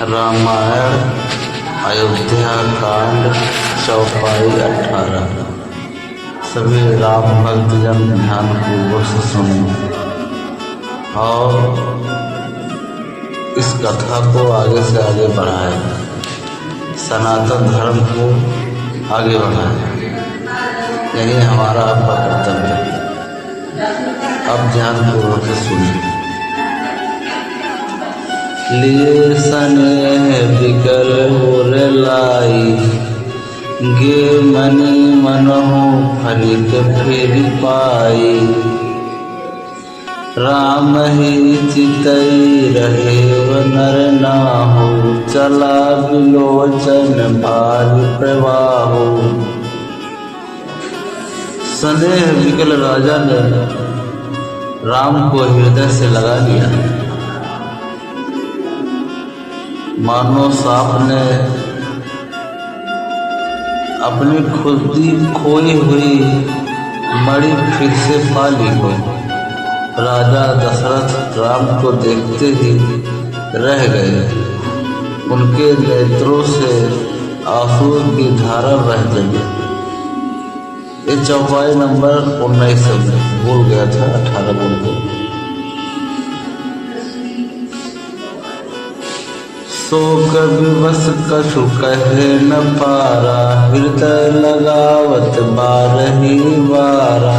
रामायण अयोध्या कांड चौपाई 18। सभी राम भक्तजन ध्यान पूर्वक से सुने और इस कथा को आगे से आगे बढ़ाएं, सनातन धर्म को आगे बढ़ाएं। यही हमारा आपका कर्तव्य है। अब ध्यान पूर्वक से सुनिए। लिए स्नेह बिकल उर लाई, गे मनि मनहु फलित फिर पाई। राम ही चितई रहे नर नाहु, चला बिलोचन भारी प्रवाहु। स्नेह बिकल राजा ने राम को हृदय से लगा लिया, मानो सांप ने अपनी खुदी खोई हुई मणि फिर से पा ली हो। राजा दशरथ राम को देखते ही रह गए। उनके नेत्रों से आंसुओं की धारा बह चली। ये चौपाई नंबर 19 भूल गया था, 18 बोल गया। शोक विवश कछु कहे न पारा, हृदय लगावत बारही बारा।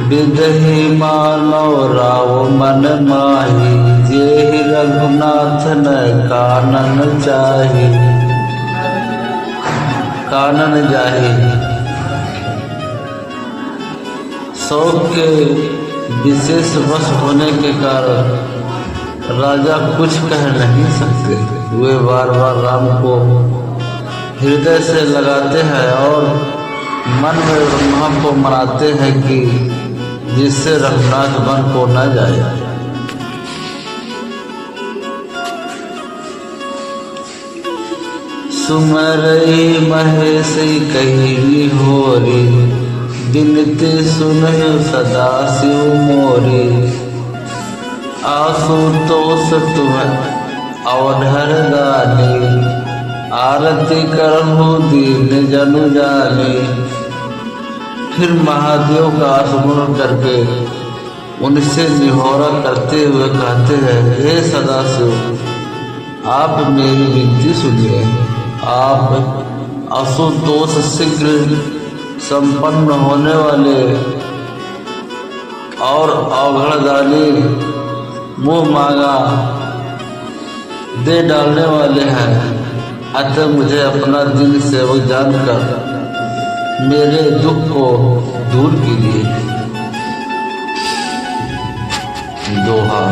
विदहि मानव राव मन माही, जेहि रघुनाथ न कानन चाही। कानन जाही। शौक के विशेष वश होने के कारण राजा कुछ कह नहीं सकते। वे बार बार राम को हृदय से लगाते हैं और मन में ब्रह्मा को मनाते हैं कि जिससे रघुनाथ वन को न जाए। सुमरई महेशी कही होरी, बिनती सुनहि सदा शिव मोरी। आशुतोष तुम अवधर दानी, आरती करहु दीन जनु जानी। फिर महादेव का स्मरण करके उनसे निहोरा करते हुए कहते हैं, हे सदाशिव, आप मेरी विनती सुनिए। आप आशुतोष शीघ्र संपन्न होने वाले और अवघड़दानी, मुँह मांगा दे डालने वाले हैं। अतः मुझे अपना दिल सेवक जानकर मेरे दुख को दूर कीजिए। दोहा।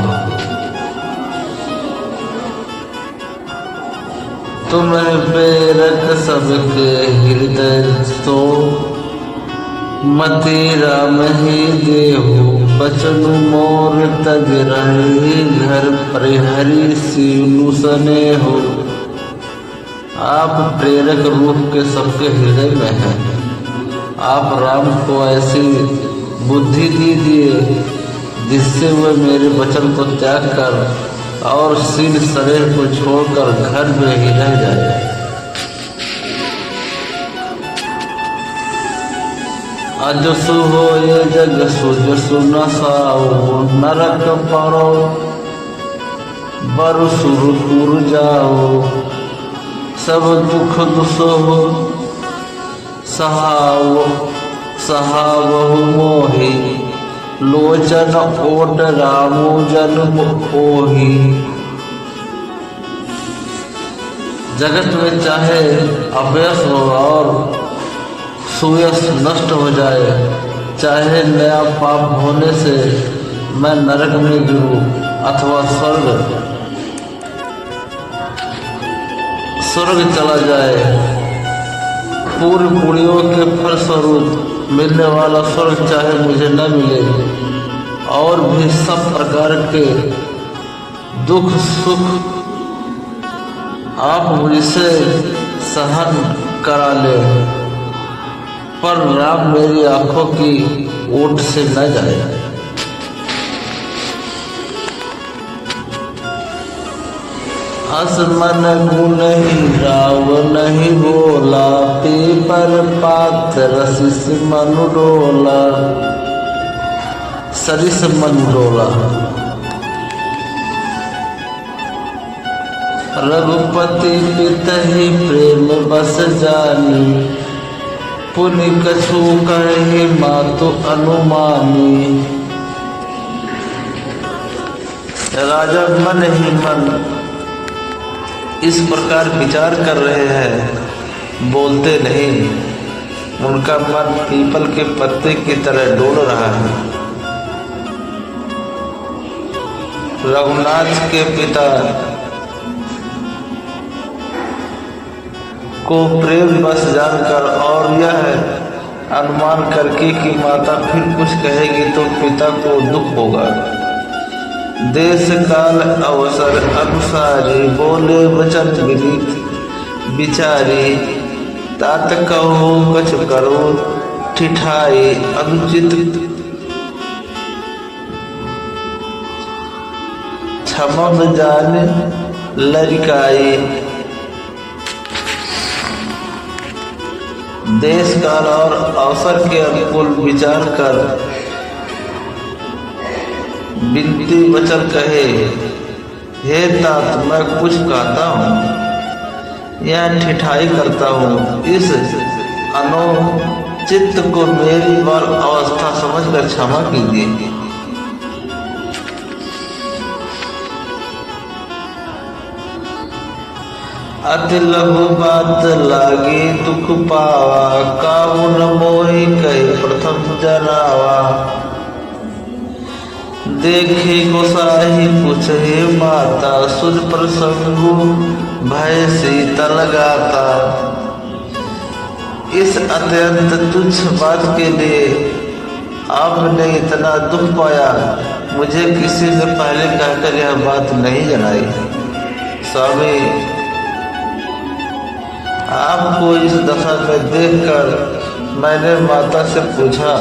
तुम्हें प्रेरक सबके हृदय तो, मति राम ही देहु बचनु मोर। तज रहे घर परिहरी सीनु स्नेहु। आप प्रेरक रूप के सबके हृदय में हैं। आप राम को ऐसी बुद्धि दीजिए जिससे वह मेरे वचन को त्याग कर और सीन स्नेह को छोड़कर घर में ही रह जाए। अजसु हो ये जग सुजसु न साओ, नरक परो बरु सुरपुर जाओ। सब दुख दुसो सहावहु मोहि, लोचन ओट रामु जन्म ओहि। जगत में चाहे अपयश हो और सुयश नष्ट हो जाए, चाहे नया पाप होने से मैं नरक में गिरूं अथवा स्वर्ग चला जाए, पूर्व पुण्यों के फल स्वरूप मिलने वाला स्वर्ग चाहे मुझे न मिले, और भी सब प्रकार के दुख सुख आप मुझसे सहन करा ले, पर राम मेरी आंखों की ओट से न जाए। हस मन गुण ही राव नहीं बोला, पीपर पात रसिस मनु डोला। सरिस मनु डोला। रघुपति पितहि प्रेम बस जानी, पुनि कछु कहे मातु अनुमानी। राजा मन ही मन इस प्रकार विचार कर रहे हैं, बोलते नहीं। उनका मन पीपल के पत्ते की तरह डोल रहा है। रघुनाथ के पिता को प्रेम बस जानकर और यह अनुमान करके कि माता फिर कुछ कहेगी तो पिता को दुख होगा, देश काल अवसर अनुसारी बोले वचन विदित विचारी। तात कहो कछ करो ठिठाई, अनुचित क्षमम जान लरिकाई। देश काल और अवसर के अनुकूल विचार कर बिनती वचन कहे, हे तात मैं कुछ कहता हूँ या ठिठाई करता हूँ, इस अनुचित को मेरी बाल अवस्था समझकर क्षमा कीजिए। अति लघु बात लागी दुख पावा, काहू न मोहि कही प्रथम जनावा। देखे गोसाही पूछे माता, सुर प्रसंगु भय शीतल गाता। इस अत्यंत तुच्छ बात के लिए आपने इतना दुख पाया, मुझे किसी ने पहले कहकर यह बात नहीं जनाई। स्वामी, आपको इस दशा में देखकर मैंने माता से पूछा,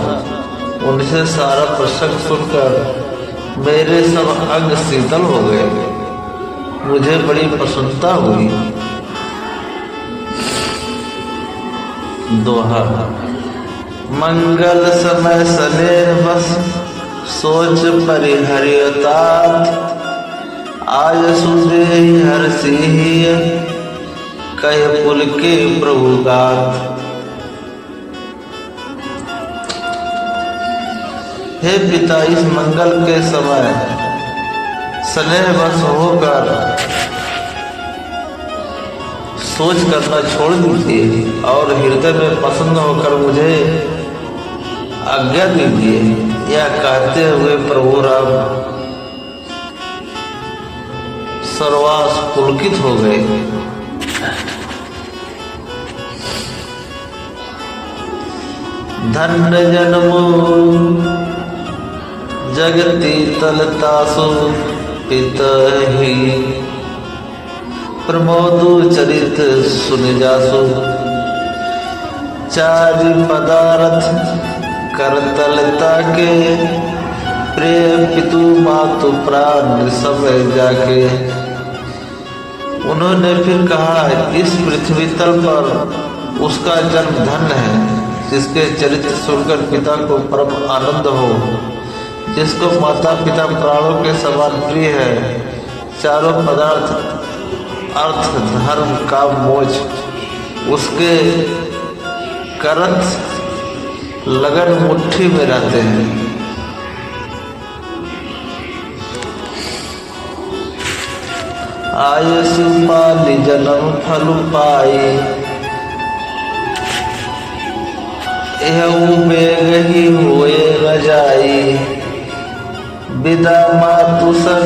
उनसे सारा प्रसंग सुनकर मेरे सब अंग शीतल हो गए, मुझे बड़ी प्रसन्नता हुई। दोहा। मंगल समय सनेह बस सोच परिहरियतात, आय सुदेहि हर्षि कह पुल के प्रभु गात। हे पिता, इस मंगल के समय स्नेहवश होकर सोच करना छोड़ दीजिए और हृदय में पसंद होकर मुझे आज्ञा दीजिए। यह कहते हुए प्रभु राम सर्वास पुलकित हो गए। धन्य जन्मो जगति तलतासु पितहि, प्रमोदु चरित सुन जासु। चारि पदार्थ कर तलता के, प्रेम पितु मातु प्राण सब जाके। उन्होंने फिर कहा, इस पृथ्वी तल पर उसका जन्म धन्य है, जिसके चरित्र सुनकर पिता को परम आनंद हो, जिसको माता पिता प्राणों के समान प्रिय है। चारों पदार्थ अर्थ धर्म काम मोक्ष उसके करत लगन मुट्ठी में रहते हैं। आयुषु पाली जन्म फल पाई, एहू बेग ही होए न जाई। विदा मातु सन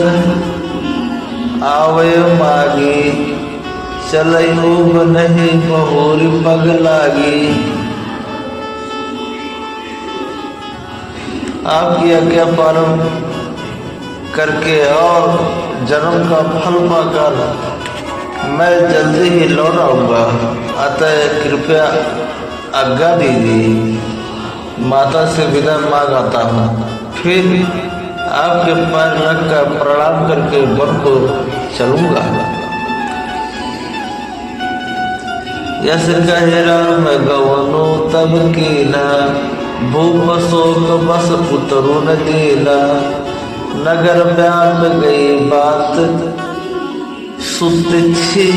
आवे मागी, चलऊ नहीं बहुरी पग लागी। आपकी आज्ञा पालन करके और जन्म का फल पाकर मैं जल्दी ही लौट आऊंगा, अतः कृपया आज्ञा दीजिए। माता से विदा मांग आता हूँ, फिर आपके पैर रखकर प्रणाम करके वन को चलूंगा। यस कहे राम गवनो तब कीना, भूप शोक बस उतरो न देला। नगर व्याप गई बात सुत छी,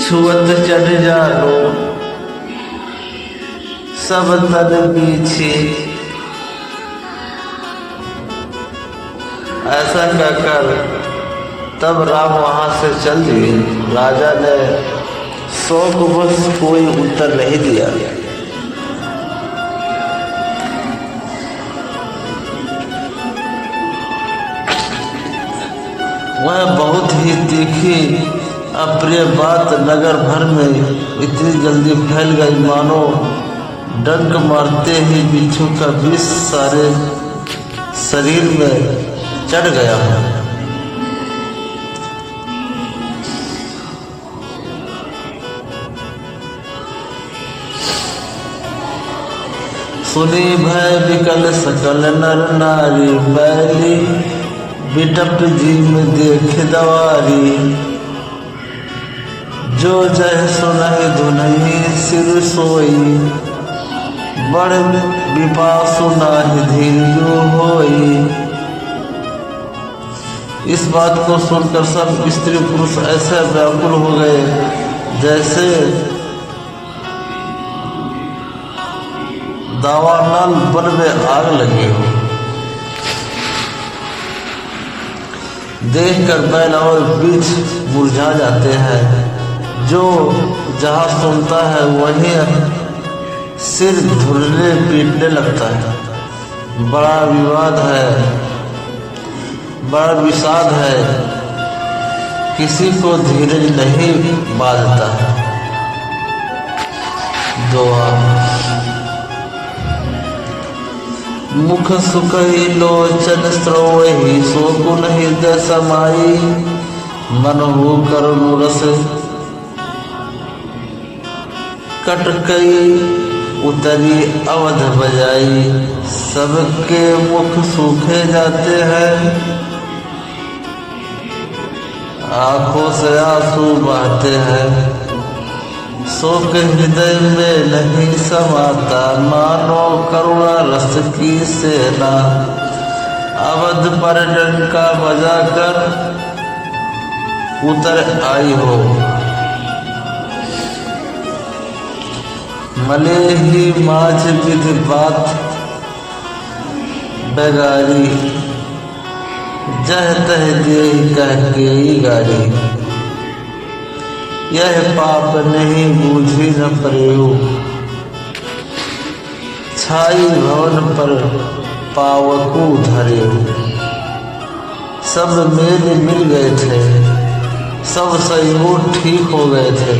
छुअत चढ़ जानो सब तन पीछे। ऐसा कहकर तब राम वहां से चल दिए। राजा ने शोक बस कोई उत्तर नहीं दिया। वह बहुत ही तीखी अप्रिय बात नगर भर में इतनी जल्दी फैल गई मानो डंक मारते ही बिच्छू का विष सारे शरीर में चढ़ गया है। सुनी भय विकल सकल नर नारी, बैली बिटप जी में देख दवारी। जो जय सुनहि धुनहि सिर सोई, बड़ विपासु नाहि धीर्य होई। इस बात को सुनकर सब स्त्री पुरुष ऐसे व्याकुल हो गए जैसे दावानल वन में आग लगी हो। देखकर बैल और बीज मुरझा जाते हैं। जो जहाँ सुनता है वहीं सिर धुलने पीटने लगता है। बड़ा विवाद है, बड़ा विषाद है, किसी को धीरज नहीं बांधता है। दुआ मुख सुखई लोचन स्रोवहि, शोकुन हृदय समाई। मनहु करुण रस कटकई, उतरी अवध बजाई। सबके मुख सूखे जाते हैं, आंखों से आंसू बहते हैं। शोक हृदय में नहीं समाता, मानो करुणा रस की सेना। अवध पर डंका बजाकर उतर आई हो, मले ही माझ विधि बात बेगारी। जह तह दे कह के गारी, यह पाप नहीं बूझी न प्रयो। छाई भवन पर पावकू धरे, सब मेल मिल गए थे, सब सहयोग ठीक हो गए थे।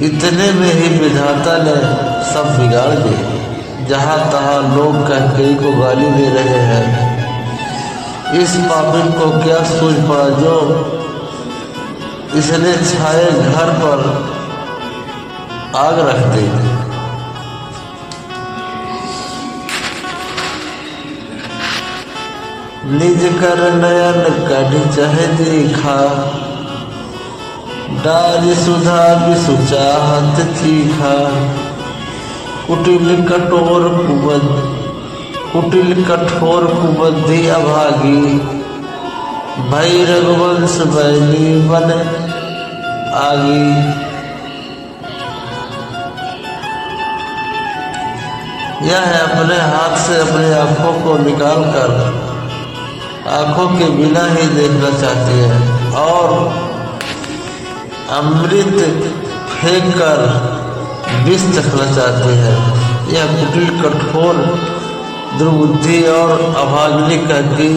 इतने में ही विधाता ने सब बिगाड़ दिए। जहाँ तहाँ लोग कई को गाली दे रहे हैं। इस पापिन को क्या सूझ पड़ा जो इसने छाए घर पर आग रख दी। निज कर नयन कढ़ चह देखा, डारी सुधा विसु चाहत तीखा। कुटिल कठोर कुबद्धि अभागी, भई रघुवंश बैली बन आगी। यह अपने हाथ से अपनी आंखों को निकालकर आंखों के बिना ही देखना चाहती है और अमृत फेंक कर विष चखना चाहती है। यह कुटिल कठोर दुर्बुद्धि और अभागिनी कहती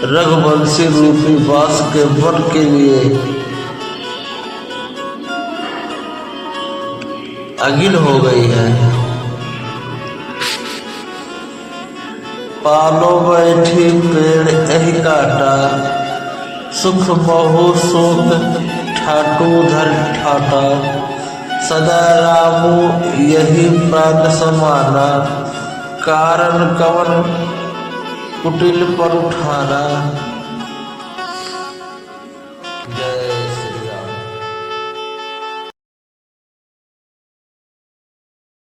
रघुवंशी रूपी बास के वन के लिए अगिन हो गई है। पालो बैठी पेड़ एहि काटा, सुख बहु शोक ठाटू धर ठाटा। सदा रामू यही प्राण समाना, कारण कवन कुटिल पर उठाना। जय